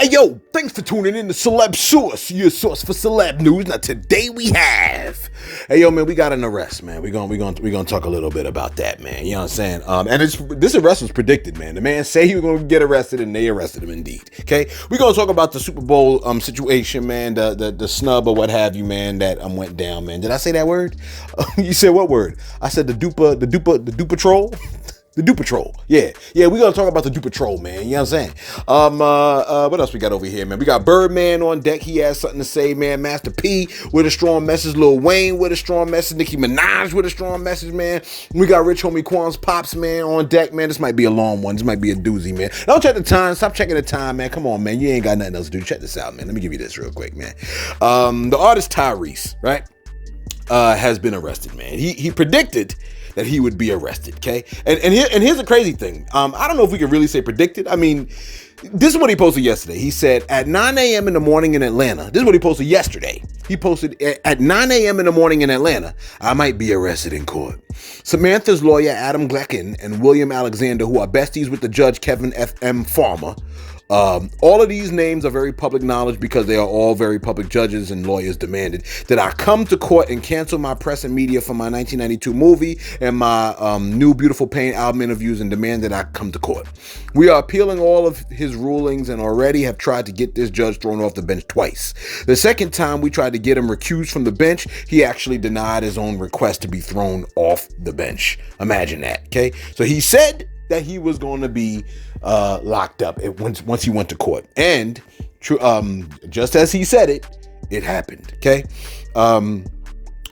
Hey yo, thanks for tuning in to Celeb Source, your source for celeb news. Now today we have, hey yo man, we got an arrest, man. We're gonna talk a little bit about that, man. You know what I'm saying? And this arrest was predicted, man. The man said he was gonna get arrested, and they arrested him indeed. Okay, we're gonna talk about the Super Bowl situation, man. The snub or what have you, man. That went down, man. Did I say that word? You said what word? I said the duper troll. The Dupe Patrol. Yeah, we're going to talk about the Dupe Patrol, man. You know what I'm saying? What else we got over here, man? We got Birdman on deck. He has something to say, man. Master P with a strong message. Lil Wayne with a strong message. Nicki Minaj with a strong message, man. We got Rich Homie Quan's Pops, man, on deck, man. This might be a long one. This might be a doozy, man. Don't check the time. Stop checking the time, man. Come on, man. You ain't got nothing else to do. Check this out, man. Let me give you this real quick, man. The artist Tyrese, right, has been arrested, man. He predicted that he would be arrested, okay? And here's the crazy thing. I don't know if we can really say predicted. I mean, this is what he posted yesterday. He said, at 9 a.m. in the morning in Atlanta, this is what he posted yesterday. He posted, at 9 a.m. in the morning in Atlanta, I might be arrested in court. Samantha's lawyer, Adam Glecken, and William Alexander, who are besties with the judge, Kevin F.M. Farmer, all of these names are very public knowledge because they are all very public judges and lawyers demanded that I come to court and cancel my press and media for my 1992 movie and my new Beautiful Pain album interviews and demand that I come to court. We are appealing all of his rulings and already have tried to get this judge thrown off the bench twice. The second time we tried to get him recused from the bench, he actually denied his own request to be thrown off the bench. Imagine that, okay? So he said that he was going to be locked up once he went to court, and just as he said it, it happened. Okay,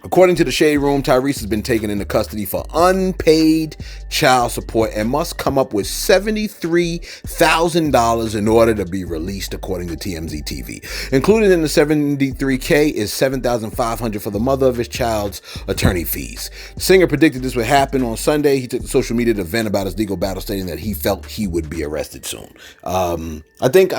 according to the Shade Room, Tyrese has been taken into custody for unpaid child support and must come up with $73,000 in order to be released, according to TMZ TV. Included in the $73K is $7,500 for the mother of his child's attorney fees. The singer predicted this would happen on Sunday. He took to social media to vent about his legal battle, stating that he felt he would be arrested soon. I think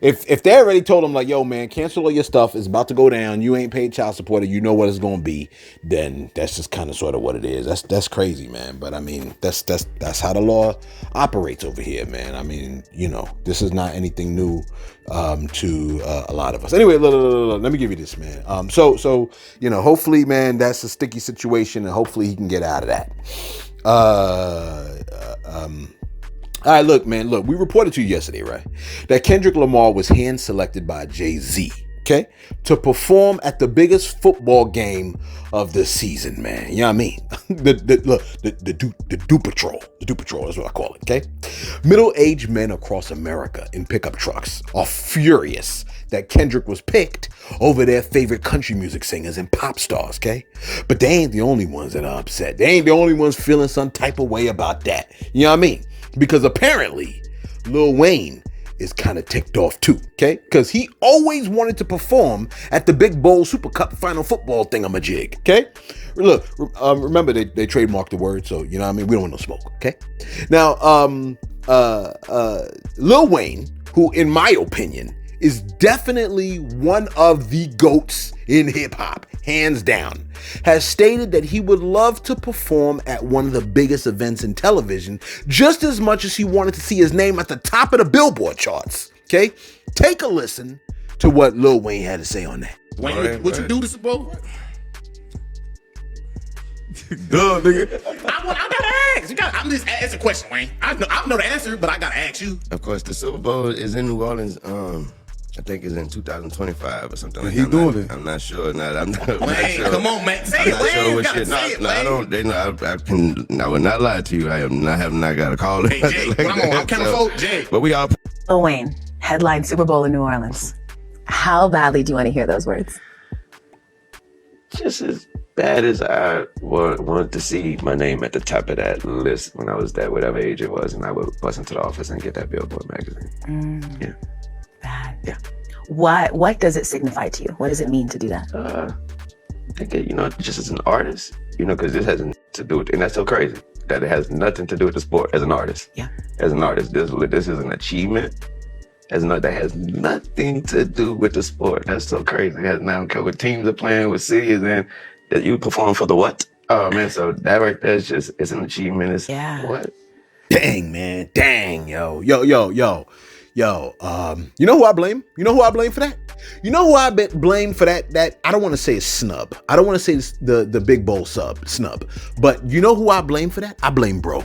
if they already told him, like, yo, man, cancel all your stuff, it's about to go down, you ain't paid child support, and you know what it's going to be, then that's just kind of sort of what it is. That's crazy, man. But I mean, that's how the law operates over here, man. I mean, you know, this is not anything new to a lot of us. Anyway, let me give you this, man. So you know, hopefully, man, that's a sticky situation, and hopefully he can get out of that. All right, look, we reported to you yesterday, right, that Kendrick Lamar was hand-selected by Jay-Z, okay, to perform at the biggest football game of the season, man. You know what I mean? The Dupe Patrol. The Dupe Patrol is what I call it, okay? Middle-aged men across America in pickup trucks are furious that Kendrick was picked over their favorite country music singers and pop stars, okay? But they ain't the only ones that are upset. They ain't the only ones feeling some type of way about that. You know what I mean? Because apparently Lil Wayne is kind of ticked off too, okay? Because he always wanted to perform at the Big Bowl Super Cup Final Football thingamajig, okay? Look, remember they trademarked the word, so you know what I mean? We don't want no smoke, okay? Now, Lil Wayne, who in my opinion is definitely one of the GOATs in hip hop, hands down, has stated that he would love to perform at one of the biggest events in television just as much as he wanted to see his name at the top of the Billboard charts. Okay? Take a listen to what Lil Wayne had to say on that. Wayne, what you do to Super Bowl? Duh, nigga. I gotta ask. I'm just asking a question, Wayne. I know the answer, but I gotta ask you. Of course, the Super Bowl is in New Orleans. I think it's in 2025 or something like that. He doing it. I'm not sure. I'm not Wayne, sure. Come on, man. Say I'm it, not Wayne. sure what Gotta shit. say it, No, I Wayne. don't. They know. I will not lie to you. I have not got a call. Hey, Jay, like I'm counting folk, Jay. But we all. Lil Wayne, headline Super Bowl in New Orleans. How badly do you want to hear those words? Just as bad as I wanted to see my name at the top of that list when I was that whatever age it was, and I would bust into the office and get that Billboard magazine. Yeah. Bad. Yeah. What does it signify to you? What does it mean to do that? I think that, just as an artist, because this has nothing to do with, and that's so crazy that it has nothing to do with the sport. As an artist, Yeah. As an artist, this is an achievement. That has nothing to do with the sport. That's so crazy. It has nothing to do with teams are playing, with cities, and that you perform for the what? Oh man, so that right there is it's an achievement. It's Yeah. what? Dang, man. Dang, yo. Yo, you know who I blame? You know who I blame for that? You know who I blame for that I don't want to say it's snub. I don't want to say it's the Big Bowl snub. But you know who I blame for that? I blame Bro.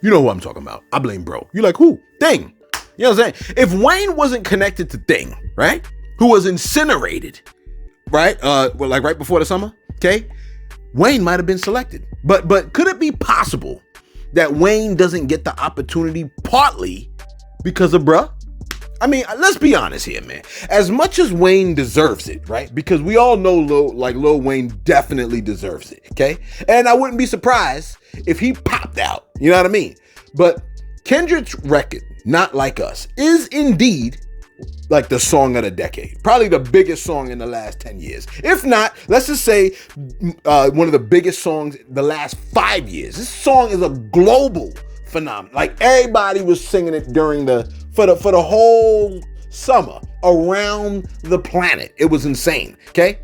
You know who I'm talking about. I blame Bro. You like who? Thing. You know what I'm saying? If Wayne wasn't connected to Thing, right? Who was incinerated, right? Well, like right before the summer, okay? Wayne might have been selected. But could it be possible that Wayne doesn't get the opportunity partly because of bruh? I mean, let's be honest here, man. As much as Wayne deserves it, right? Because we all know Lil Wayne definitely deserves it, okay? And I wouldn't be surprised if he popped out, you know what I mean? But Kendrick's record, Not Like Us, is indeed like the song of the decade. Probably the biggest song in the last 10 years. If not, let's just say one of the biggest songs the last 5 years. This song is a global phenomenon. Like everybody was singing it during for the whole summer around the planet. It was insane, okay?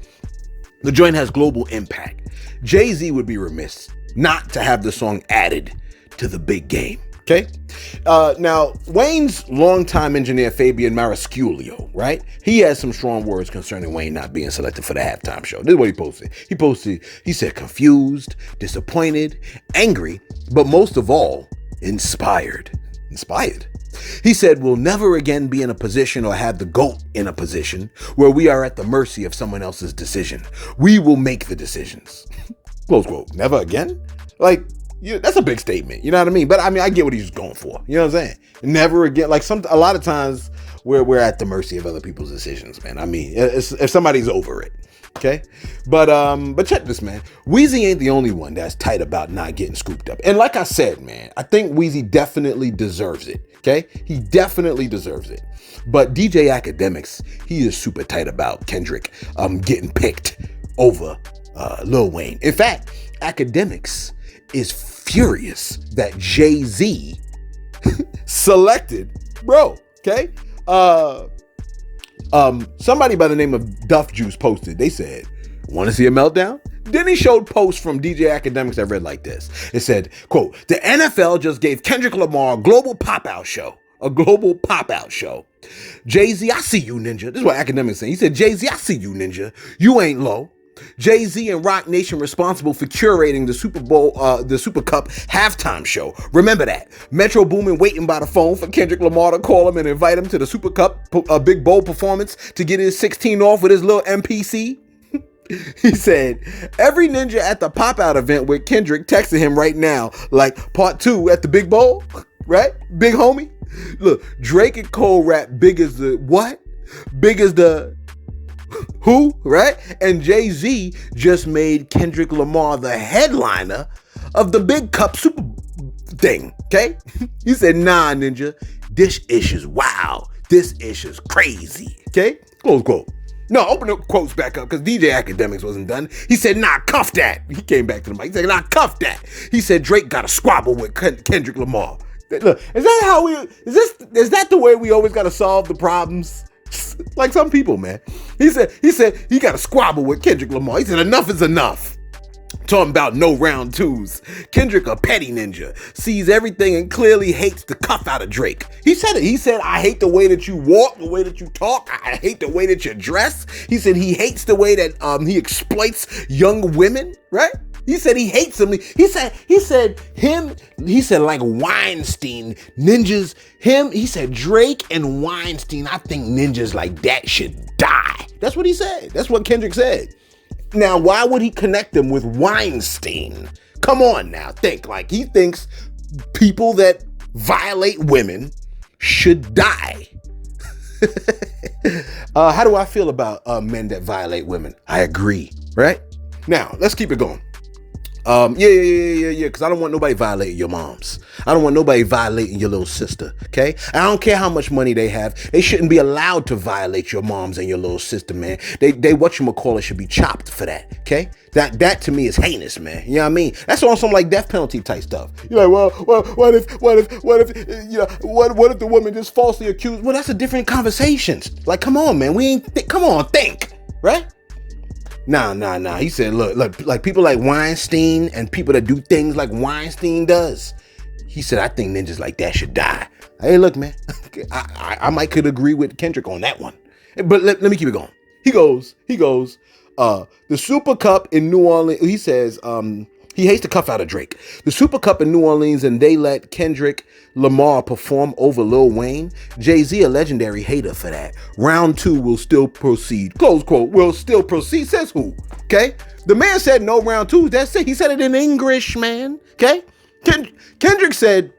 The joint has global impact. Jay-Z would be remiss not to have the song added to the big game, okay? Now, Wayne's longtime engineer, Fabian Maniscalco, right? He has some strong words concerning Wayne not being selected for the halftime show. This is what he posted. He said, confused, disappointed, angry, but most of all, inspired. Inspired. He said, we'll never again be in a position or have the GOAT in a position where we are at the mercy of someone else's decision. We will make the decisions. Close quote. Never again? Like, that's a big statement. You know what I mean? But I mean, I get what he's going for. You know what I'm saying? Never again. Like a lot of times we're at the mercy of other people's decisions, man. I mean, if somebody's over it. Okay. But check this, man. Weezy ain't the only one that's tight about not getting scooped up. And like I said, man, I think Weezy definitely deserves it. Okay. He definitely deserves it. But DJ Academics, he is super tight about Kendrick getting picked over Lil Wayne. In fact, Academics is furious that Jay-Z selected Bro. Okay. Somebody by the name of Duff Juice posted, they said, want to see a meltdown? Then he showed posts from DJ Academics that read like this. It said, quote, the NFL just gave Kendrick Lamar a global pop-out show. A global pop-out show. Jay-Z, I see you, ninja. This is what Academics saying. He said, Jay-Z, I see you, ninja. You ain't low. Jay-Z and Rock Nation responsible for curating the Super Bowl, the Super Cup halftime show. Remember that. Metro Boomin waiting by the phone for Kendrick Lamar to call him and invite him to the Super Cup Big Bowl performance to get his 16 off with his little MPC. He said, every ninja at the pop-out event with Kendrick texting him right now, like part 2 at the Big Bowl, right? Big homie. Look, Drake and Cole rap big as the what? Big as the who, right? And Jay-Z just made Kendrick Lamar the headliner of the Big Cup Super thing, okay? He said, nah, ninja, this ish is wow. This ish is crazy, okay? Close quote. No, open the quotes back up because DJ Academics wasn't done. He said, nah, cuff that. He came back to the mic. He said, nah, cuff that. He said, Drake got a squabble with Kendrick Lamar. Look, is that the way we always got to solve the problems? Like some people, man. He said he got a squabble with Kendrick Lamar. He said enough is enough. Talking about no round twos. Kendrick, a petty ninja, sees everything and clearly hates the cuff out of Drake. He said it. He said, I hate the way that you walk, the way that you talk. I hate the way that you dress. He said he hates the way that he exploits young women, right? He said he hates them. He said like Weinstein, ninjas, he said Drake and Weinstein, I think ninjas like that should die. That's what he said. That's what Kendrick said. Now, why would he connect them with Weinstein? Come on now, think. Like he thinks people that violate women should die. How do I feel about men that violate women? I agree, right? Now, let's keep it going. Because I don't want nobody violating your moms. I don't want nobody violating your little sister, okay? I don't care how much money they have. They shouldn't be allowed to violate your moms and your little sister, man. They whatchamacallit should be chopped for that, okay? That to me is heinous, man. You know what I mean? That's on some like death penalty type stuff. You're like, well, what if the woman just falsely accused? Well, that's a different conversation. Like, come on, man. Come on, think, right? Nah. He said, look, like people like Weinstein and people that do things like Weinstein does, he said, I think ninjas like that should die. Hey, look, man, I might could agree with Kendrick on that one. But let me keep it going. He goes, the Super Cup in New Orleans, he says, he hates the cuff out of Drake. The Super Cup in New Orleans, and they let Kendrick Lamar perform over Lil Wayne. Jay-Z, a legendary hater for that. Round 2 will still proceed. Close quote, will still proceed, says who? Okay? The man said no round 2. That's it. He said it in English, man. Okay? Kendrick said,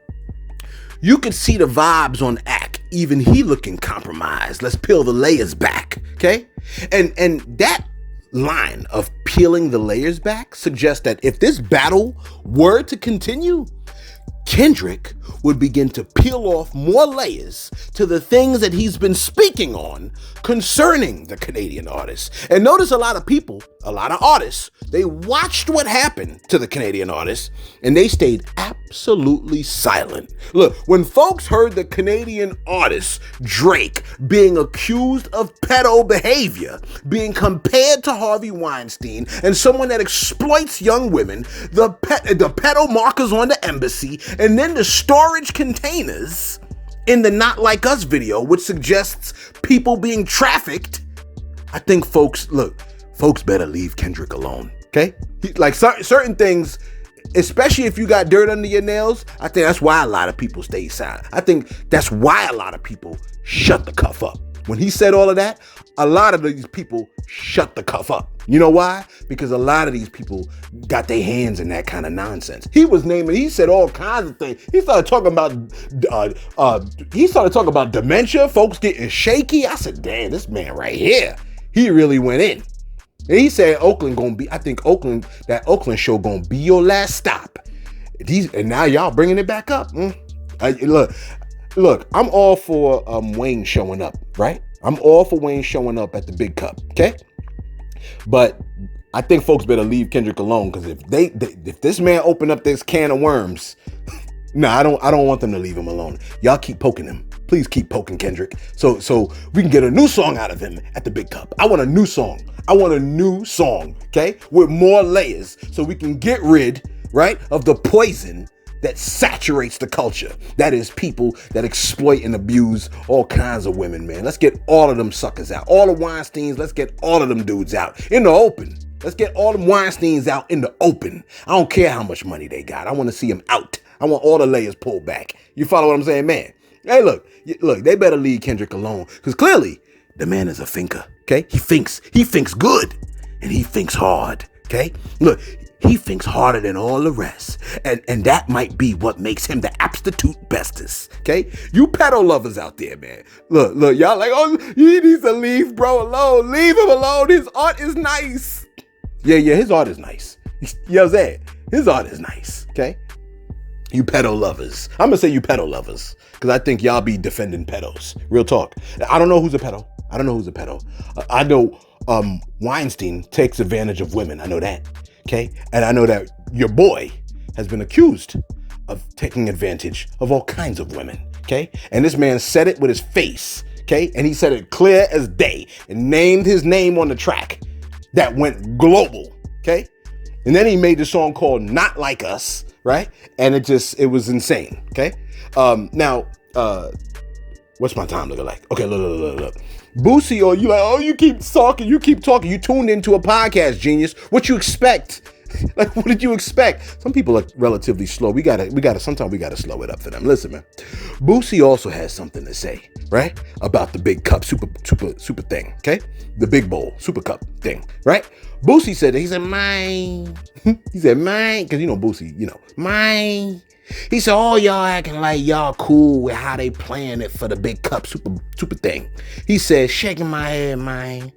you could see the vibes on act. Even he looking compromised. Let's peel the layers back. Okay? And that line of peeling the layers back suggests that if this battle were to continue, Kendrick would begin to peel off more layers to the things that he's been speaking on concerning the Canadian artists. And notice a lot of people, a lot of artists, they watched what happened to the Canadian artists and they stayed absolutely silent. Look, when folks heard the Canadian artist Drake being accused of pedo behavior, being compared to Harvey Weinstein and someone that exploits young women, the pedo markers on the embassy, and then the storage containers in the Not Like Us video, which suggests people being trafficked, I think folks better leave Kendrick alone, okay? Like certain things, especially if you got dirt under your nails, I think that's why a lot of people stay silent. I think that's why a lot of people shut the cuff up. When he said all of that, a lot of these people shut the cuff up. You know why? Because a lot of these people got their hands in that kind of nonsense. He said all kinds of things. He started talking about dementia, folks getting shaky. I said, damn, this man right here, he really went in. And he said that Oakland show gonna be your last stop. And now y'all bringing it back up. Look, I'm all for Wayne showing up, right? I'm all for Wayne showing up at the Big Cup, okay? But I think folks better leave Kendrick alone, because if this man opened up this can of worms, I don't want them to leave him alone. Y'all keep poking him. Please keep poking Kendrick, so we can get a new song out of him at the Big Cup. I want a new song. Okay, with more layers, so we can get rid, right, of the poison that saturates the culture. That is people that exploit and abuse all kinds of women, man. Let's get all of them suckers out. All the Weinsteins, let's get all of them dudes out in the open. Let's get all them Weinsteins out in the open. I don't care how much money they got. I want to see them out. I want all the layers pulled back. You follow what I'm saying, man? Hey, look, they better leave Kendrick alone, because clearly the man is a thinker, okay? He thinks good, and he thinks hard, okay? Look, he thinks harder than all the rest. And that might be what makes him the absolute bestest. Okay? You pedo lovers out there, man. Look, y'all like, oh, he needs to leave bro alone. Leave him alone. His art is nice. Yeah, his art is nice. You know what I'm saying? His art is nice. Okay? You pedo lovers. I'm gonna say you pedo lovers, because I think y'all be defending pedos. Real talk. I don't know who's a pedo. I know Weinstein takes advantage of women. I know that. Okay, and I know that your boy has been accused of taking advantage of all kinds of women. Okay, and this man said it with his face. Okay, and he said it clear as day and named his name on the track that went global. Okay, and then he made the song called Not Like Us, right? And it was insane. Okay, now, what's my time looking like? Okay, look. Boosie, or you like, oh, you keep talking. You tuned into a podcast, genius. What you expect? Like, what did you expect? Some people are relatively slow. Sometimes we gotta slow it up for them. Listen, man. Boosie also has something to say, right? About the Big Cup super thing, okay? The Big Bowl Super Cup thing, right? Boosie said that. He said, mine. He said, mine, because Boosie, mine. He said, oh, y'all acting like y'all cool with how they playing it for the Big Cup super thing. He said, shaking my head, man.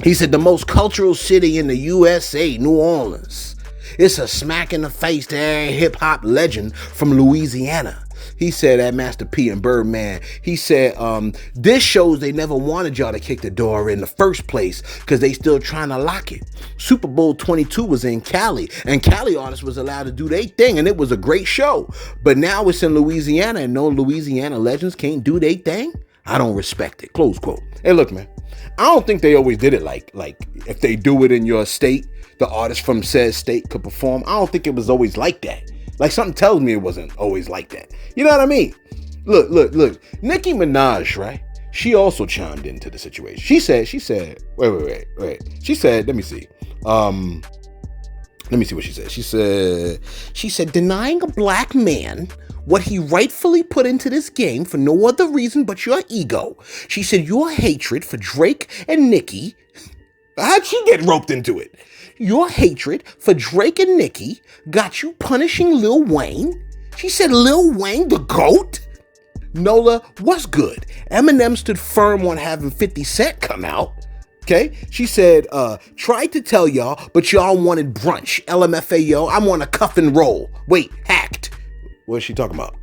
He said, the most cultural city in the USA, New Orleans. It's a smack in the face to every hip hop legend from Louisiana. He said that Master P and Birdman. He said, this shows they never wanted y'all to kick the door in the first place, because they still trying to lock it. Super Bowl 22 was in Cali, and Cali artists was allowed to do their thing, and it was a great show. But now it's in Louisiana, and no Louisiana legends can't do their thing. I don't respect it. Close quote. Hey, look, man. I don't think they always did it like if they do it in your state, the artist from said state could perform. I don't think it was always like that. Like something tells me it wasn't always like that. You know what I mean? Look. Nicki Minaj, right? She also chimed into the situation. She said, wait. She said, let me see. Let me see what she said. She said, denying a black man what he rightfully put into this game for no other reason but your ego. She said, your hatred for Drake and Nicki. How'd she get roped into it? Your hatred for Drake and Nicki got you punishing Lil Wayne. She said, Lil Wayne, the GOAT? Nola, what's good? Eminem stood firm on having 50 Cent come out. Okay? She said, tried to tell y'all, but y'all wanted brunch. LMFAO, I'm on a cuff and roll. Wait, hacked. What's she talking about?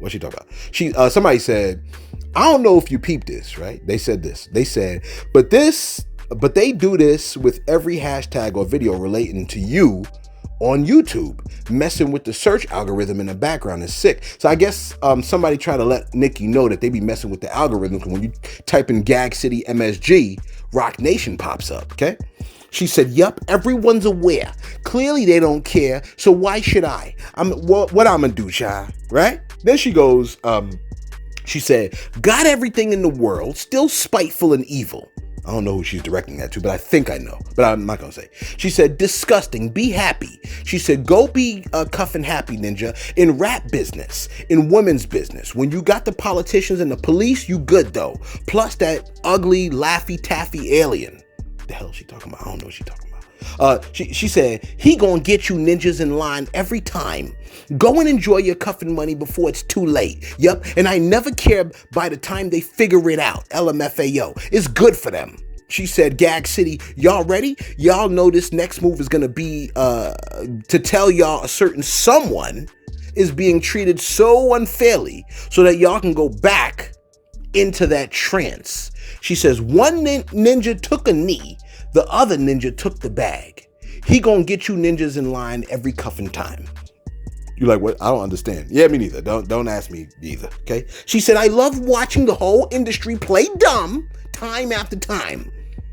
Somebody said, I don't know if you peeped this, right? They said this. They said, but they do this with every hashtag or video relating to you on YouTube. Messing with the search algorithm in the background is sick. So I guess somebody tried to let Nicki know that they be messing with the algorithm, because when you type in Gag City MSG, Rock Nation pops up, okay? She said, yup, everyone's aware. Clearly they don't care, so why should I? What I'm gonna do, child, right? Then she goes, she said, got everything in the world, still spiteful and evil. I don't know who she's directing that to, but I think I know, but I'm not gonna say. She said, disgusting, be happy. She said, go be cuffing happy, ninja, in rap business, in women's business. When you got the politicians and the police, you good though. Plus that ugly, laffy taffy alien. The hell is she talking about? I don't know what she's talking about. She said, he gonna get you ninjas in line every time. Go and enjoy your cuffing money before it's too late. Yup, and I never care by the time they figure it out. LMFAO. It's good for them. She said, Gag City, y'all ready? Y'all know this next move is gonna be to tell y'all a certain someone is being treated so unfairly so that y'all can go back into that trance. She says, one ninja took a knee, the other ninja took the bag. He gonna get you ninjas in line every cuffing time. You're like, what? I don't understand. Yeah, me neither. Don't ask me either, okay? She said, I love watching the whole industry play dumb time after time.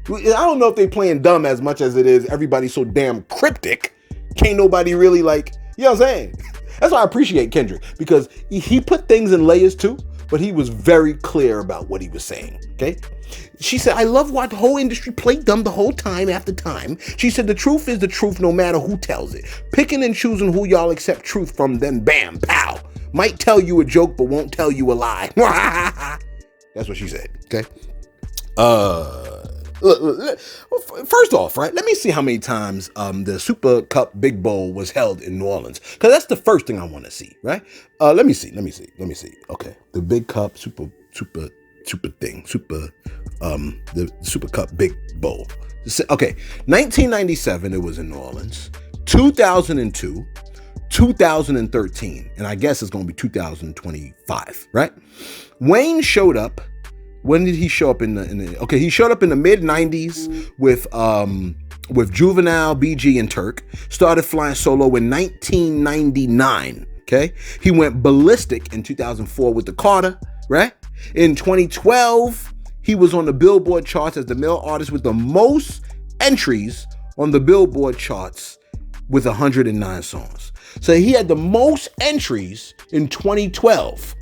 I don't know if they playing dumb as much as it is everybody's so damn cryptic. Can't nobody really like, you know what I'm saying? That's why I appreciate Kendrick, because he put things in layers too, but he was very clear about what he was saying, okay? She said, I love watching the whole industry play dumb the whole time after time. She said, the truth is the truth no matter who tells it. Picking and choosing who y'all accept truth from, then bam, pow. Might tell you a joke, but won't tell you a lie. That's what she said, okay? First off, right, let me see how many times the Super Cup Big Bowl was held in New Orleans, because that's the first thing I want to see, right? Let me see. Okay, the Big Cup the Super Cup Big Bowl. Okay, 1997 it was in New Orleans, 2002, 2013, and I guess it's going to be 2025, right? Wayne showed up. When did he show up okay, he showed up in the mid 90s with Juvenile, BG, and Turk. Started flying solo in 1999. Okay, he went ballistic in 2004 with the Carter. Right, in 2012 he was on the Billboard charts as the male artist with the most entries on the Billboard charts with 109 songs. So he had the most entries in 2012.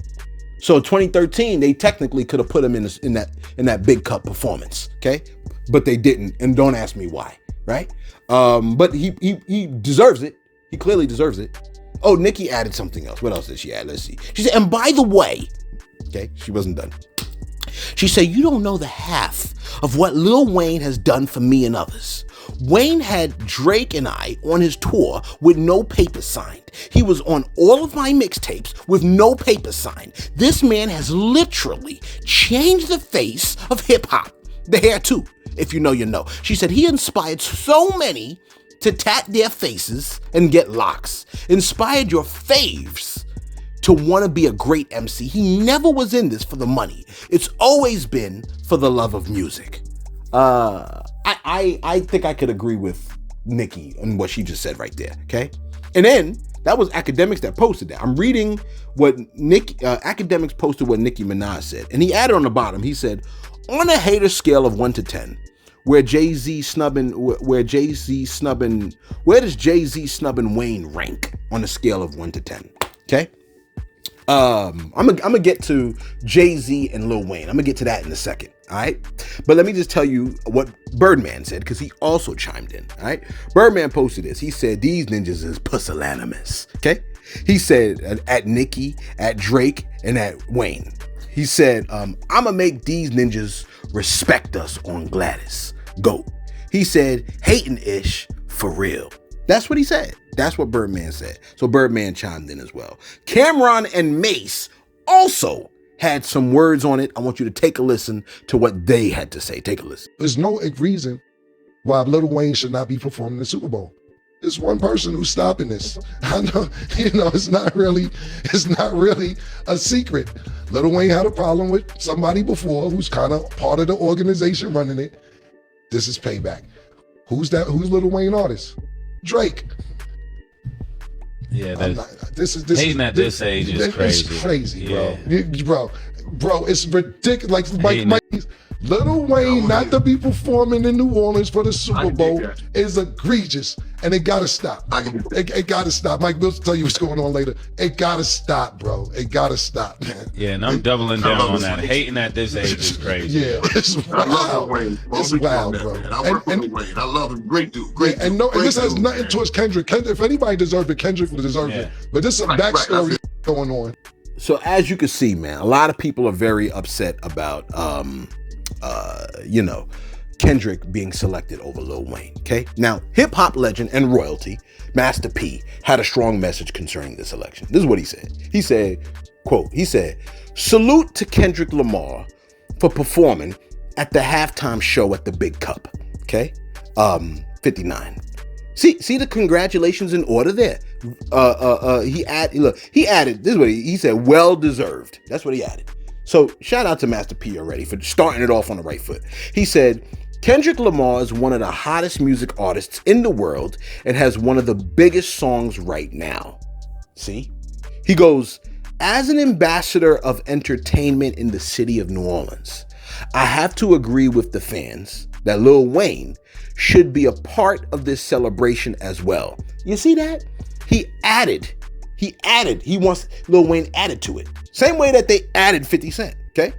So 2013, they technically could have put him in that Big Cup performance, okay? But they didn't, and don't ask me why, right? But he deserves it. He clearly deserves it. Oh, Nicki added something else. What else did she add? Let's see. She said, and by the way, okay, she wasn't done. She said, you don't know the half of what Lil Wayne has done for me and others. Wayne had Drake and I on his tour with no paper signed. He was on all of my mixtapes with no paper signed. This man has literally changed the face of hip hop. The hair too, if you know, you know. She said he inspired so many to tat their faces and get locks. Inspired your faves to want to be a great MC. He never was in this for the money. It's always been for the love of music. I think I could agree with Nicki on what she just said right there, okay? And then, that was Academics that posted that. I'm reading what Academics posted what Nicki Minaj said. And he added on the bottom, he said, on a hater scale of 1 to 10, where does Jay-Z snubbing Wayne rank on a scale of 1 to 10? Okay. I'm gonna get to Jay-Z and Lil Wayne. I'm gonna get to that in a second. All right. But let me just tell you what Birdman said, because he also chimed in. All right. Birdman posted this. He said, these ninjas is pusillanimous. Okay. He said at Nicki, at Drake, and at Wayne. He said, I'ma make these ninjas respect us on Gladys. GOAT. He said, hating ish for real. That's what he said. That's what Birdman said. So Birdman chimed in as well. Cameron and Mace also had some words on it. I want you to take a listen to what they had to say. Take a listen. There's no reason why Lil Wayne should not be performing the Super Bowl. There's one person who's stopping this. I know, it's not really a secret. Lil Wayne had a problem with somebody before who's kind of part of the organization running it. This is payback. Who's that? Who's Lil Wayne artist? Drake. Yeah, hating at this age is crazy. It's crazy, bro. It's ridiculous. Like Lil Wayne not to be performing in New Orleans for the Super Bowl is egregious, and it gotta stop. It gotta stop. Mike will tell you what's going on later. It gotta stop, bro. It gotta stop, man. Yeah, and I'm doubling down on that. Hating at this age is crazy. Yeah, it's wild. I love Wayne. It's wild, bro. Man. I work with Wayne. I love him. Great dude. Great dude. And this has nothing towards Kendrick. If anybody deserved it, Kendrick would deserve it. But there's some backstory going on. So as you can see, man, a lot of people are very upset about Kendrick being selected over Lil Wayne. Okay. Now, hip hop legend and royalty, Master P, had a strong message concerning this election. This is what he said. He said, quote, salute to Kendrick Lamar for performing at the halftime show at the Big Cup. Okay. 59. See the congratulations in order there. He added, this is what he said, well deserved. That's what he added. So shout out to Master P already for starting it off on the right foot. He said, Kendrick Lamar is one of the hottest music artists in the world and has one of the biggest songs right now. See? He goes, as an ambassador of entertainment in the city of New Orleans, I have to agree with the fans that Lil Wayne should be a part of this celebration as well. You see that? He wants Lil Wayne added to it. Same way that they added 50 Cent, okay?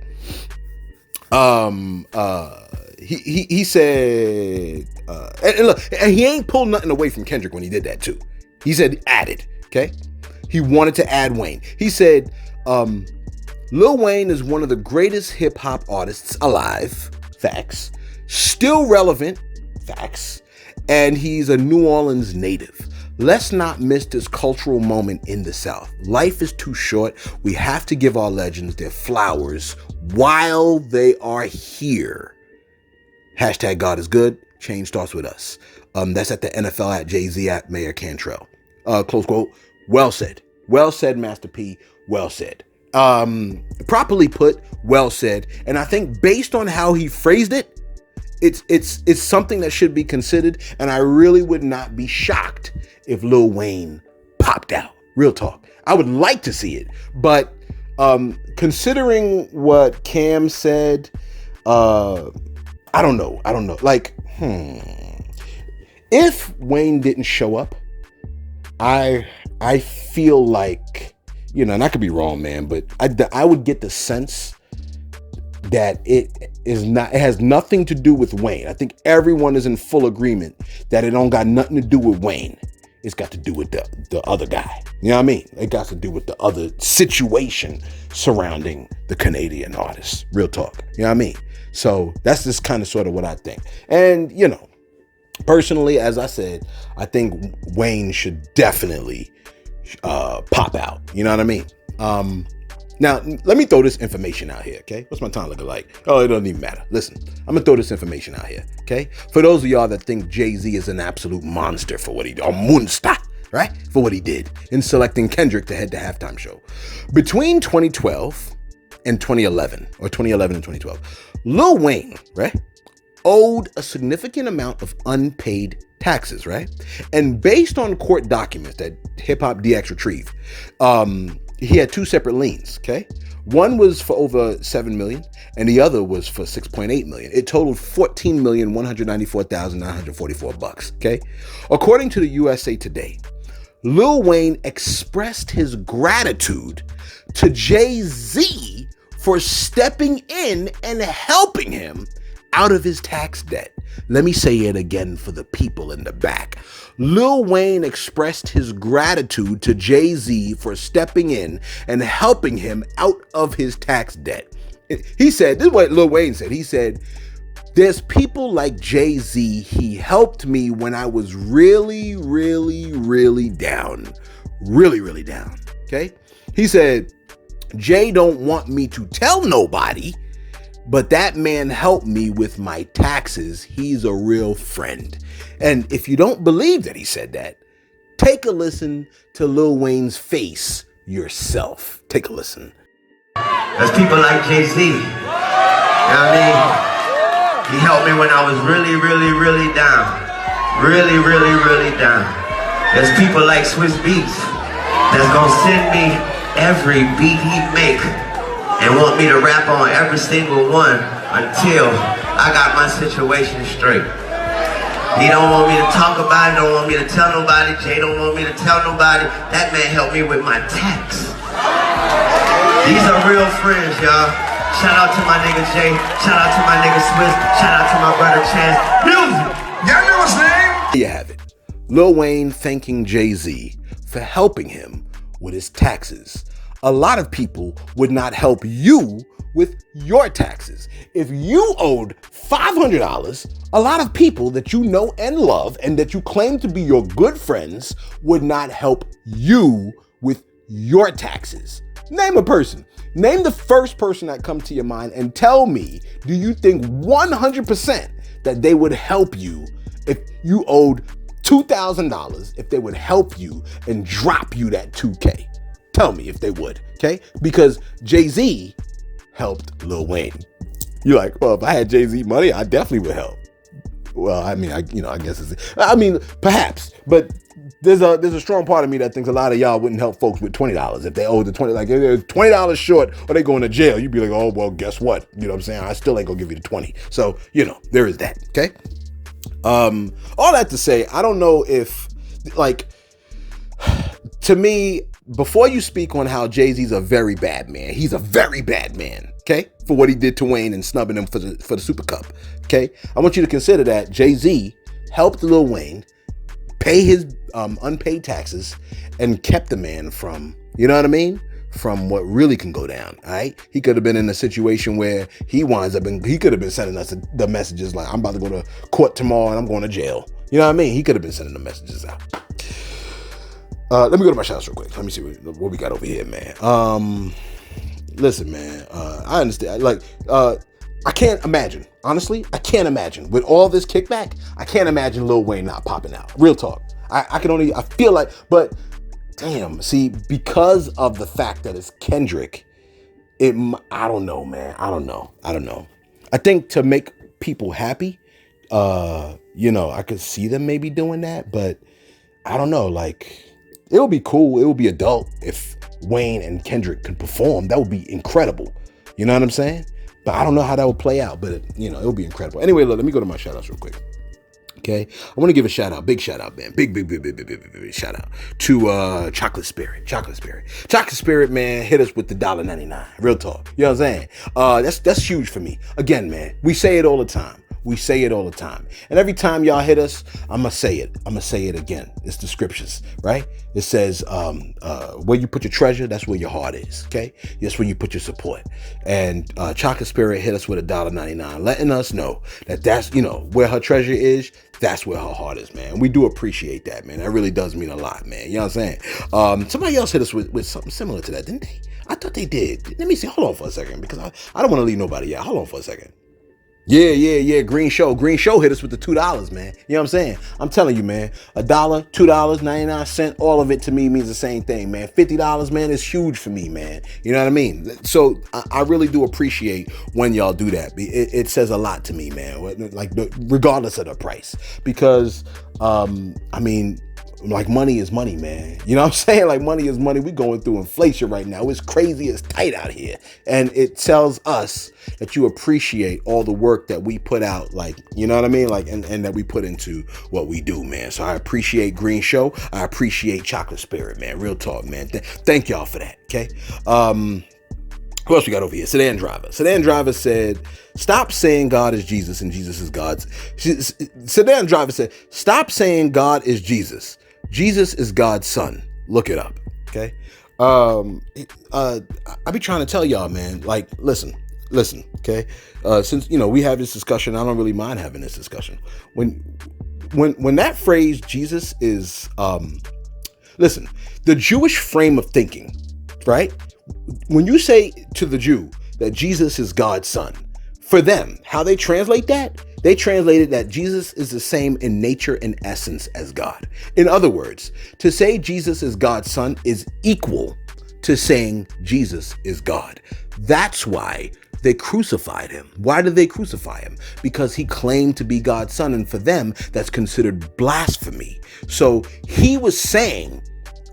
He said, and look, and he ain't pulled nothing away from Kendrick when he did that too. He said added, okay? He wanted to add Wayne. He said, Lil Wayne is one of the greatest hip hop artists alive, facts. Still relevant, facts. And he's a New Orleans native. Let's not miss this cultural moment in the South. Life is too short. We have to give our legends their flowers while they are here. Hashtag God is good. Change starts with us. That's at the NFL at Jay-Z at Mayor Cantrell. Close quote. Well said. Well said, Master P. Well said. Properly put, well said. And I think based on how he phrased it, it's something that should be considered. And I really would not be shocked if Lil Wayne popped out. Real talk. I would like to see it. But considering what Cam said, I don't know. Like, if Wayne didn't show up, I feel like, and I could be wrong, man, but I would get the sense that it has nothing to do with Wayne. I think everyone is in full agreement that it don't got nothing to do with Wayne. It's got to do with the other guy. You know what I mean? It got to do with the other situation surrounding the Canadian artist. Real talk. You know what I mean? So that's just kind of sort of what I think. And, personally, as I said, I think Wayne should definitely pop out. You know what I mean? Now, let me throw this information out here, okay? What's my time looking like? Oh, it doesn't even matter. Listen, I'm going to throw this information out here, okay? For those of y'all that think Jay-Z is an absolute monster for what he did, or monster, right? For what he did in selecting Kendrick to head the halftime show. Between 2012 and 2011, or 2011 and 2012, Lil Wayne, right, owed a significant amount of unpaid taxes, right? And based on court documents that Hip Hop DX retrieved, he had two separate liens, okay? One was for over $7 million, and the other was for $6.8 million. It totaled $14,194,944, okay? According to the USA Today, Lil Wayne expressed his gratitude to Jay-Z for stepping in and helping him out of his tax debt. Let me say it again for the people in the back. Lil Wayne expressed his gratitude to Jay-Z for stepping in and helping him out of his tax debt. He said, this is what Lil Wayne said. He said, there's people like Jay-Z. He helped me when I was really, really, really down. Really, really down. Okay? He said, Jay don't want me to tell nobody, but that man helped me with my taxes. He's a real friend. And if you don't believe that he said that, take a listen to Lil Wayne's face yourself. Take a listen. There's people like Jay-Z. You know what I mean? He helped me when I was really, really, really down. Really, really, really down. There's people like Swiss Beats that's gonna send me every beat he make and want me to rap on every single one until I got my situation straight. He don't want me to talk about it, don't want me to tell nobody. Jay don't want me to tell nobody. That man helped me with my tax. These are real friends, y'all. Shout out to my nigga Jay. Shout out to my nigga Swiss. Shout out to my brother Chance. Music! Y'all know his name? There you have it. Lil Wayne thanking Jay-Z for helping him with his taxes. A lot of people would not help you with your taxes. If you owed $500, a lot of people that you know and love and that you claim to be your good friends would not help you with your taxes. Name a person. Name the first person that comes to your mind and tell me, do you think 100% that they would help you if you owed $2,000, if they would help you and drop you that $2K? Tell me if they would, okay? Because Jay-Z helped Lil Wayne. You're like, well, if I had Jay-Z money, I definitely would help. Well, I mean, I guess perhaps, but there's a strong part of me that thinks a lot of y'all wouldn't help folks with $20 if they owed the $20. Like, if they're $20 short or they going to jail, you'd be like, oh, well, guess what? You know what I'm saying? I still ain't gonna give you the 20. So, there is that, okay? All that to say, I don't know if, like, to me, before you speak on how Jay-Z's a very bad man, he's a very bad man, okay? For what he did to Wayne and snubbing him for the Super Cup, okay? I want you to consider that Jay-Z helped Lil Wayne pay his unpaid taxes and kept the man from, you know what I mean? From what really can go down, all right? He could have been in a situation where he could have been sending us the messages like, I'm about to go to court tomorrow and I'm going to jail. You know what I mean? He could have been sending the messages out. Let me go to my shoutouts real quick. Let me see what we got over here, man. Listen, man, I understand. Like, I can't imagine, honestly, with all this kickback, I can't imagine Lil Wayne not popping out. Real talk. I feel like, but damn, see, because of the fact that it's Kendrick, I don't know, man. I don't know. I think to make people happy, I could see them maybe doing that, but I don't know, like, it would be cool. It would be adult if Wayne and Kendrick could perform. That would be incredible. You know what I'm saying? But I don't know how that would play out, but it would be incredible. Anyway, look, let me go to my shout outs real quick. Okay. I want to give a shout out, big shout out, man. Big shout out to Chocolate Spirit. Chocolate Spirit, man, hit us with the $1.99. Real talk. You know what I'm saying? That's huge for me. Again, man, we say it all the time. And every time y'all hit us, I'm going to say it again. It's the scriptures, right? It says, where you put your treasure, that's where your heart is, okay? That's where you put your support. And Chocolate Spirit hit us with $1.99, letting us know that's, where her treasure is, that's where her heart is, man. We do appreciate that, man. That really does mean a lot, man. You know what I'm saying? Somebody else hit us with something similar to that, didn't they? I thought they did. Let me see. Hold on for a second, because I don't want to leave nobody out. Hold on for a second. Yeah. Green Show hit us with the $2, man. You know what I'm saying? I'm telling you, man. $1, $2, 99 cents, all of it to me means the same thing, man. $50, man, is huge for me, man. You know what I mean? So I really do appreciate when y'all do that. It says a lot to me, man. Like, regardless of the price, because like money is money, man. You know what I'm saying? Like money is money. We going through inflation right now. It's crazy. It's tight out here. And it tells us that you appreciate all the work that we put out. Like, you know what I mean? Like, and that we put into what we do, man. So I appreciate Green Show. I appreciate Chocolate Spirit, man. Real talk, man. Thank y'all for that. Okay. Who else we got over here? Sedan Driver. Sedan Driver said, stop saying God is Jesus and Jesus is God's. Sedan Driver said, stop saying God is Jesus. Jesus is God's son. Look it up. Okay. I be trying to tell y'all, man, like, listen. Okay. Since, you know, we have this discussion, I don't really mind having this discussion. When that phrase Jesus is, listen, the Jewish frame of thinking, right? When you say to the Jew that Jesus is God's son, for them, how they translate that, they translated that Jesus is the same in nature and essence as God. In other words, to say Jesus is God's son is equal to saying Jesus is God. That's why they crucified him. Why did they crucify him? Because he claimed to be God's son, and for them, that's considered blasphemy. So he was saying,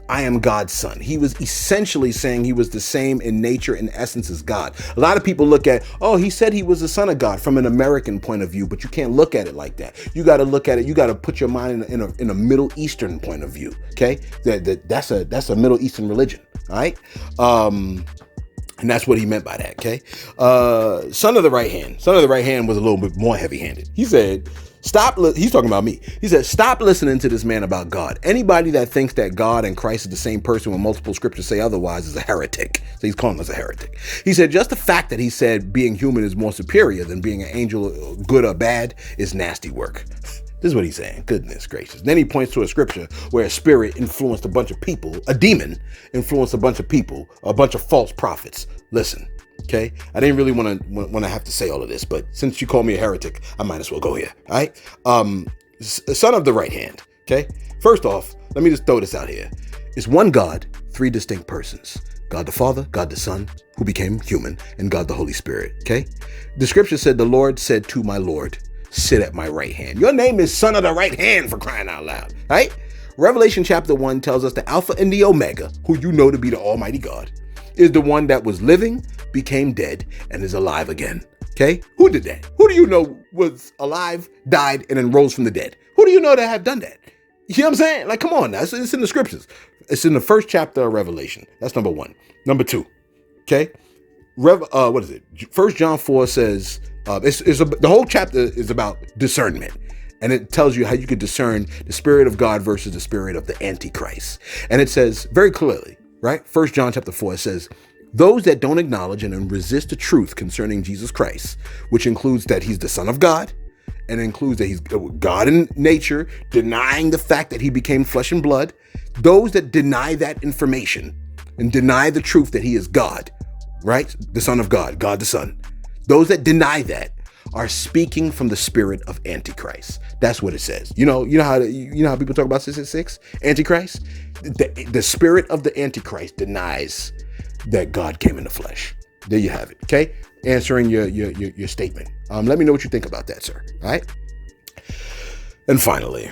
I am God's son. He was essentially saying he was the same in nature and essence as God. A lot of people look at, oh, he said he was the son of God from an American point of view, but you can't look at it like that. You got to look at it. You got to put your mind in a Middle Eastern point of view. Okay. That's a Middle Eastern religion. All right. And that's what he meant by that. Okay. Son of the right hand. Son of the right hand was a little bit more heavy handed. He said, he's talking about me. He said, stop listening to this man about God. Anybody that thinks that God and Christ is the same person when multiple scriptures say otherwise is a heretic. So he's calling us a heretic. He said, just the fact that he said being human is more superior than being an angel, good or bad, is nasty work. This is what he's saying. Goodness gracious. Then he points to a scripture where a spirit influenced a bunch of people, a demon influenced a bunch of people, a bunch of false prophets. Listen. Okay, I didn't really want to have to say all of this, but since you call me a heretic, I might as well go here. All right, son of the right hand. Okay, first off, let me just throw this out here. It's one God, three distinct persons: God the Father, God the Son, who became human, and God the Holy Spirit. Okay, the scripture said, "The Lord said to my Lord, sit at my right hand." Your name is son of the right hand, for crying out loud. Right? Revelation chapter 1 tells us the Alpha and the Omega, who you know to be the Almighty God, is the one that was living, became dead, and is alive again. Okay? Who did that? Who do you know was alive, died, and then rose from the dead? Who do you know that have done that? You know what I'm saying? Like, come on now. It's in the scriptures. It's in the first chapter of Revelation. That's number one. Number two. Okay? What is it? 1 John 4 says, the whole chapter is about discernment. And it tells you how you could discern the Spirit of God versus the spirit of the Antichrist. And it says very clearly, right? 1 John chapter 4, it says, those that don't acknowledge and resist the truth concerning Jesus Christ, which includes that he's the Son of God, and includes that he's God in nature, denying the fact that he became flesh and blood, those that deny that information and deny the truth that he is God, right? The Son of God, God the Son. Those that deny that are speaking from the spirit of Antichrist. That's what it says. You know how people talk about 666? Antichrist? The spirit of the Antichrist denies that God came in the flesh. There you have it. Okay. Answering your statement. Let me know what you think about that, sir. All right. And finally,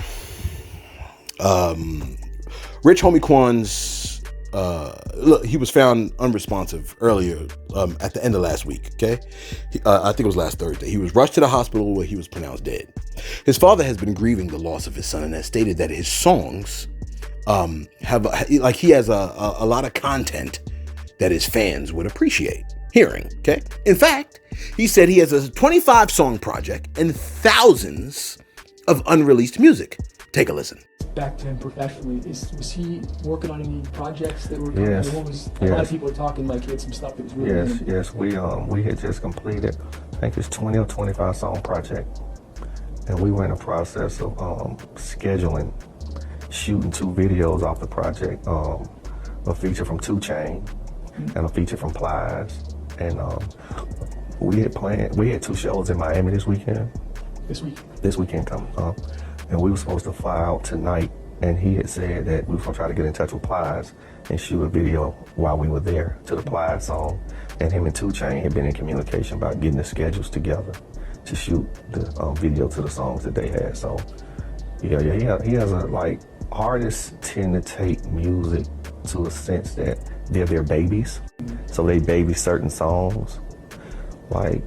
Rich Homie Quan's, look, he was found unresponsive earlier at the end of last week. Okay. I think it was last Thursday. He was rushed to the hospital where he was pronounced dead. His father has been grieving the loss of his son and has stated that his songs he has a lot of content that his fans would appreciate hearing. Okay. In fact, he said he has a 25 song project and thousands of unreleased music. Take a listen. Back to him professionally, was he working on any projects that were coming? Yes. A lot of people are talking like he had some stuff that was really Yes, we had just completed, I think it's 20 or 25 song project, and we were in the process of scheduling, shooting 2 videos off the project, a feature from 2 Chainz and a feature from Plies, and we had 2 shows in Miami this weekend. This weekend coming up. And we were supposed to fly out tonight, and he had said that we were going to try to get in touch with Plies and shoot a video while we were there to the Plies song. And him and 2 Chainz had been in communication about getting the schedules together to shoot the video to the songs that they had. So, yeah, he has artists tend to take music to a sense that they're their babies. So they baby certain songs. Like,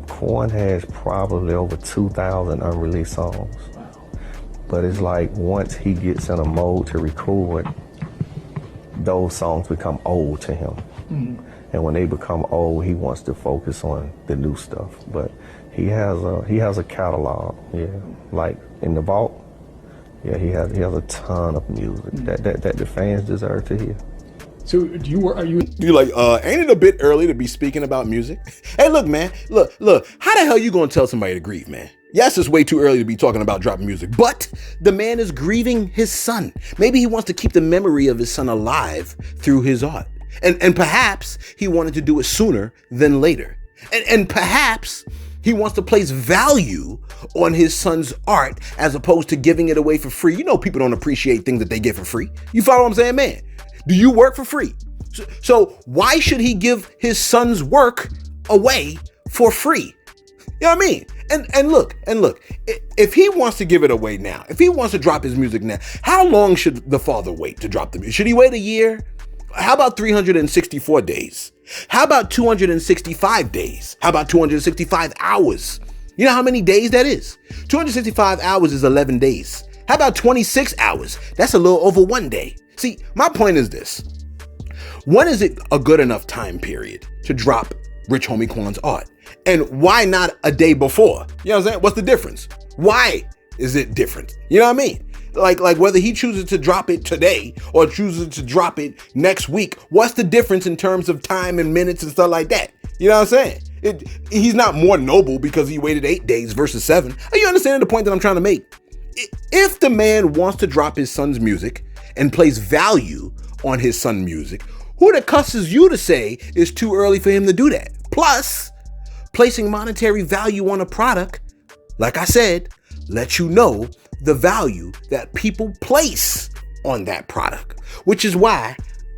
Quan has probably over 2,000 unreleased songs. But it's like once he gets in a mode to record, those songs become old to him. And when they become old, he wants to focus on the new stuff. But he has a catalog, yeah. Like in the vault, yeah, he has a ton of music that the fans deserve to hear. So are you like, ain't it a bit early to be speaking about music? Hey, look, man, look, how the hell you gonna tell somebody to grieve, man? Yes, it's way too early to be talking about dropping music, but the man is grieving his son. Maybe he wants to keep the memory of his son alive through his art. And perhaps he wanted to do it sooner than later. And perhaps he wants to place value on his son's art as opposed to giving it away for free. You know, people don't appreciate things that they get for free. You follow what I'm saying, man? Do you work for free? So why should he give his son's work away for free? You know what I mean? And look, if he wants to give it away now, if he wants to drop his music now, how long should the father wait to drop the music? Should he wait a year? How about 364 days? How about 265 days? How about 265 hours? You know how many days that is? 265 hours is 11 days. How about 26 hours? That's a little over 1 day. See, my point is this. When is it a good enough time period to drop Rich Homie Quan's art? And why not a day before? You know what I'm saying? What's the difference? Why is it different? You know what I mean? Like whether he chooses to drop it today or chooses to drop it next week, what's the difference in terms of time and minutes and stuff like that? You know what I'm saying? He's not more noble because he waited 8 days versus 7. Are you understanding the point that I'm trying to make? If the man wants to drop his son's music and place value on his son's music, who the cuss is you to say it's too early for him to do that? Plus, placing monetary value on a product, like I said, lets you know the value that people place on that product, which is why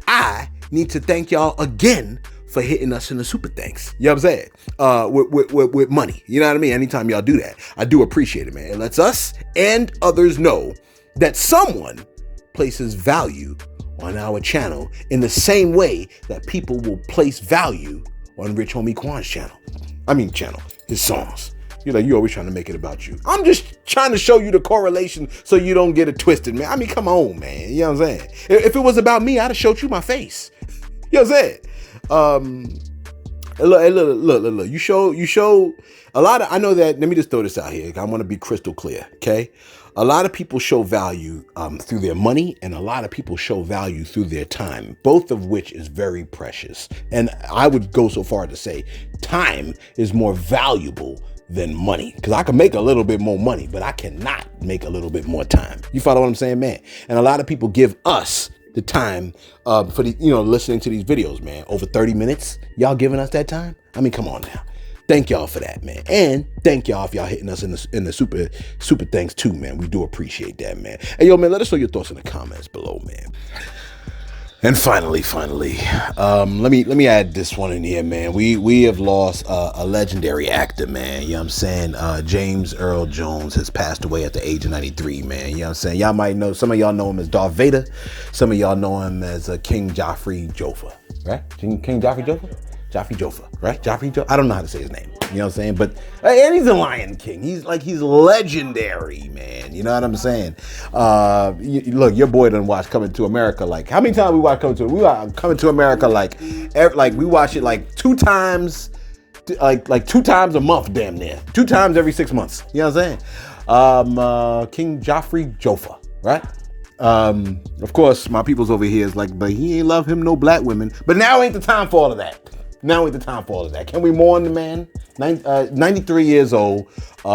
I need to thank y'all again for hitting us in the super thanks. You know what I'm saying? With money. You know what I mean? Anytime y'all do that, I do appreciate it, man. It lets us and others know that someone places value on our channel in the same way that people will place value on Rich Homie Quan's channel. His songs. You're always trying to make it about you. I'm just trying to show you the correlation so you don't get it twisted, man. I mean, come on, man. You know what I'm saying? If it was about me, I'd have showed you my face. You know what I'm saying? Look. You show a lot of, I know that, let me just throw this out here. I want to be crystal clear, okay? A lot of people show value through their money, and a lot of people show value through their time, both of which is very precious. And I would go so far to say time is more valuable than money, because I can make a little bit more money, but I cannot make a little bit more time. You follow what I'm saying, man? And a lot of people give us the time for the, listening to these videos, man. Over 30 minutes, y'all giving us that time? I mean, come on now. Thank y'all for that, man. And thank y'all if y'all hitting us in the super thanks too, man. We do appreciate that, man. Hey, yo, man, let us know your thoughts in the comments below, man. And finally, let me add this one in here, man. We have lost a legendary actor, man. You know what I'm saying? James Earl Jones has passed away at the age of 93, man. You know what I'm saying? Y'all might know, some of y'all know him as Darth Vader. Some of y'all know him as King Joffrey Joffa, right? King Joffrey Joffa? Joffrey Joffa, right? Joffrey Joffa? I don't know how to say his name. You know what I'm saying? But, and he's a Lion King. He's legendary, man. You know what I'm saying? Look, your boy done watch Coming to America. Like, how many times we watch Coming to America? Like we watch it like 2 times, like 2 times a month, damn near. 2 times every 6 months. You know what I'm saying? King Joffrey Joffa, right? Of course, my people's over here is like, but he ain't love him no black women. But now ain't the time for all of that. Can we mourn the man? 93 years old. You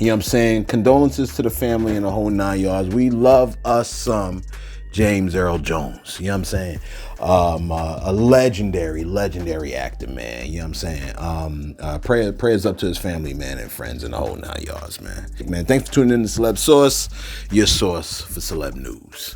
know what I'm saying? Condolences to the family and the whole 9 yards. We love us some James Earl Jones. You know what I'm saying? A legendary actor, man. You know what I'm saying? Prayers up to his family, man, and friends and the whole 9 yards, man. Man, thanks for tuning in to Celeb Source, your source for celeb news.